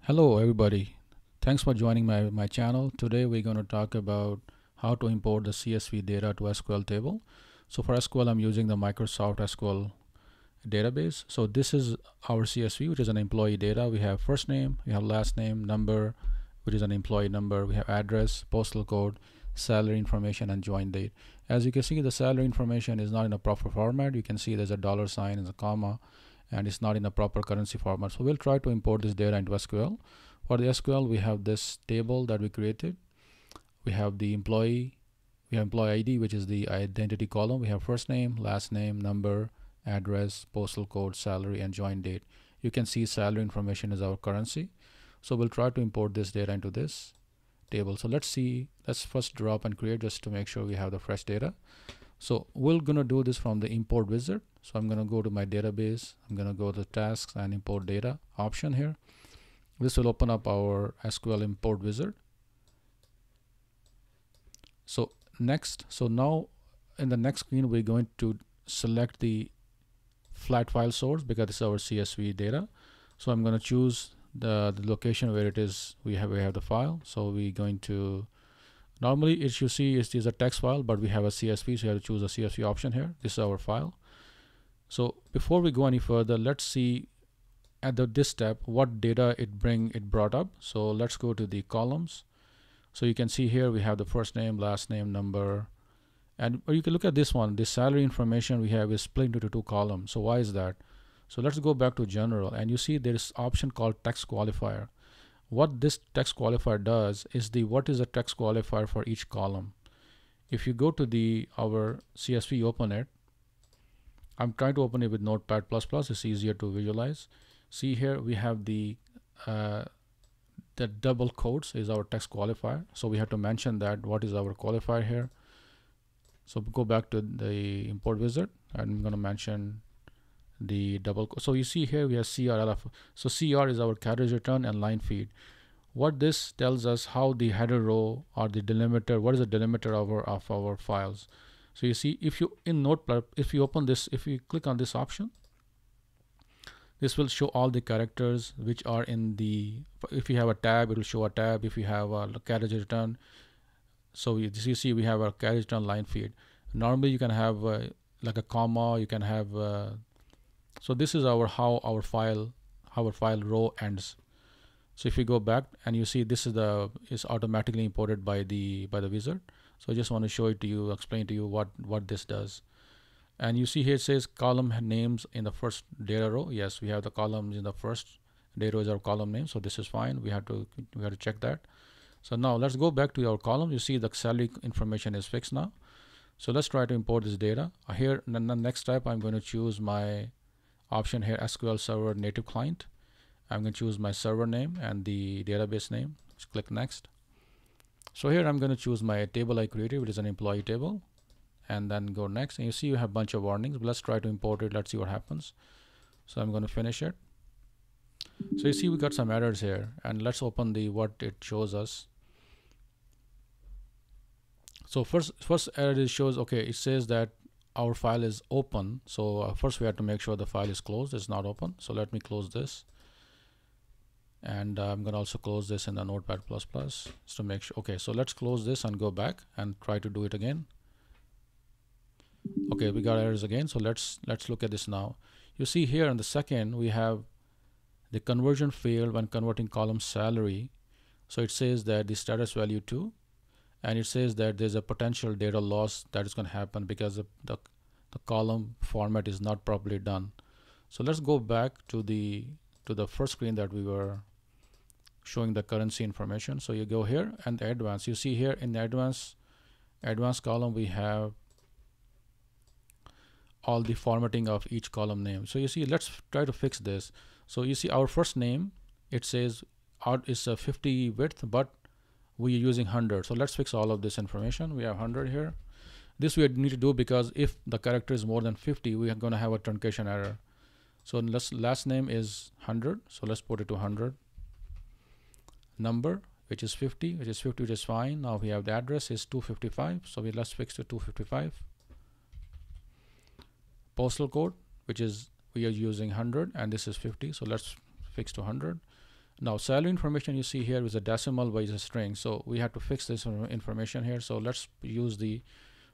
Hello everybody, thanks for joining my channel. Today we're going to talk about how to import the CSV data to SQL table. So for SQL I'm using the Microsoft SQL database. So this is our CSV, which is an employee data. We have first name, we have last name, number, which is an employee number, we have address, postal code, salary information, and join date. As you can see, the salary information is not in a proper format. You can see there's a dollar sign and a comma, and it's not in a proper currency format. So we'll try to import this data into SQL. For the SQL, we have this table that we created. We have the employee, we have employee ID, which is the identity column. We have first name, last name, number, address, postal code, salary, and join date. You can see salary information is our currency. So we'll try to import this data into this table. So let's first drop and create just to make sure we have the fresh data. So we're gonna do this from the import wizard. So I'm gonna go to my database. I'm gonna go to tasks and import data option here. This will open up our SQL import wizard. So now in the next screen, we're going to select the flat file source because this is our CSV data. So I'm gonna choose the location where it is. We have the file. So we're going to normally it you see is a text file, but we have a CSV, so you have to choose a CSV option here. This is our file. So before we go any further, let's see at this step what data it brought up. So let's go to the columns. So you can see here we have the first name, last name, number, and you can look at this one. The salary information we have is split into two columns. So why is that? So let's go back to general, and you see there is option called text qualifier. What this text qualifier does is what is the text qualifier for each column. If you go to our CSV, open it. I'm trying to open it with Notepad++. It's easier to visualize. See here we have the double quotes is our text qualifier. So we have to mention that what is our qualifier here. So go back to the import wizard, and I'm going to mention the double. So you see here we have CRLF. So CR is our carriage return and line feed. What this tells us how the header row or the delimiter, what is the delimiter of our files. So you see, if you in Notepad, if you open this, if you click on this option, this will show all the characters which are in the, if you have a tab, it will show a tab. If you have a carriage return, so you see we have a carriage return line feed. Normally you can have like a comma, you can have so this is how our file row ends. So if you go back and you see this is automatically imported by the wizard. So I just want to show it to you, explain to you what this does. And you see here it says column names in the first data row. Yes, we have the columns in the first data row is our column name. So this is fine. We have to check that. So now let's go back to our column. You see the salary information is fixed now. So let's try to import this data. Here, the next step, I'm going to choose my option here, SQL Server Native Client. I'm going to choose my server name and the database name. Just click next. So here I'm going to choose my table I created, which is an employee table, and then go next. And you see you have a bunch of warnings. But let's try to import it. Let's see what happens. So I'm going to finish it. So you see we got some errors here, and let's open what it shows us. So first error it shows, okay, it says that our file is open. So first we have to make sure the file is closed. It's not open. So let me close this. And I'm going to also close this in the Notepad++ just to make sure. Okay, so let's close this and go back and try to do it again. Okay, we got errors again. So let's look at this now. You see here in the second we have the conversion failed when converting column salary. So it says that the status value 2, and it says that there's a potential data loss that is going to happen because the column format is not properly done. So let's go back to the first screen that we were showing the currency information. So you go here and the advanced. You see here in the advanced column we have all the formatting of each column name. So you see, let's try to fix this. So you see our first name, it says is a 50 width, but we are using 100. So let's fix all of this information. We have 100 here. This we need to do because if the character is more than 50, we are going to have a truncation error. So last name is 100. So let's put it to 100. Number, which is 50, which is fine. Now we have the address is 255. So let's fix to 255. Postal code, which is we are using 100, and this is 50. So let's fix to 100. Now salary information you see here is a decimal by a string, so we have to fix this information here. So let's use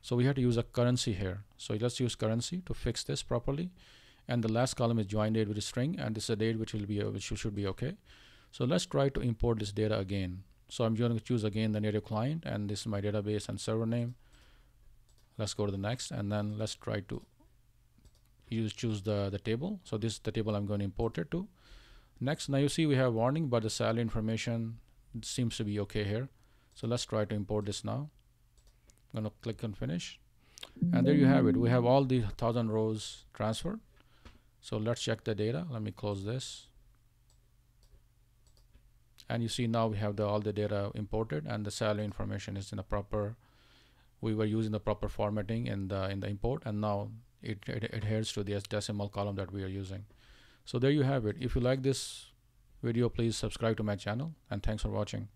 so we have to use a currency here. So let's use currency to fix this properly. And the last column is join date with a string, and this is a date which should be okay. So let's try to import this data again. So I'm going to choose again the native client, and this is my database and server name. Let's go to the next, and then let's try to choose the table. So this is the table I'm going to import it to. Next, now you see we have warning, but the salary information seems to be okay here. So let's try to import this now. I'm going to click on finish, and there you have it. We have all the 1000 rows transferred. So let's check the data. Let me close this. And you see now we have all the data imported, and the salary information is in the proper, we were using the proper formatting in the import, and now it adheres to the decimal column that we are using. So there you have it. If you like this video, please subscribe to my channel, and thanks for watching.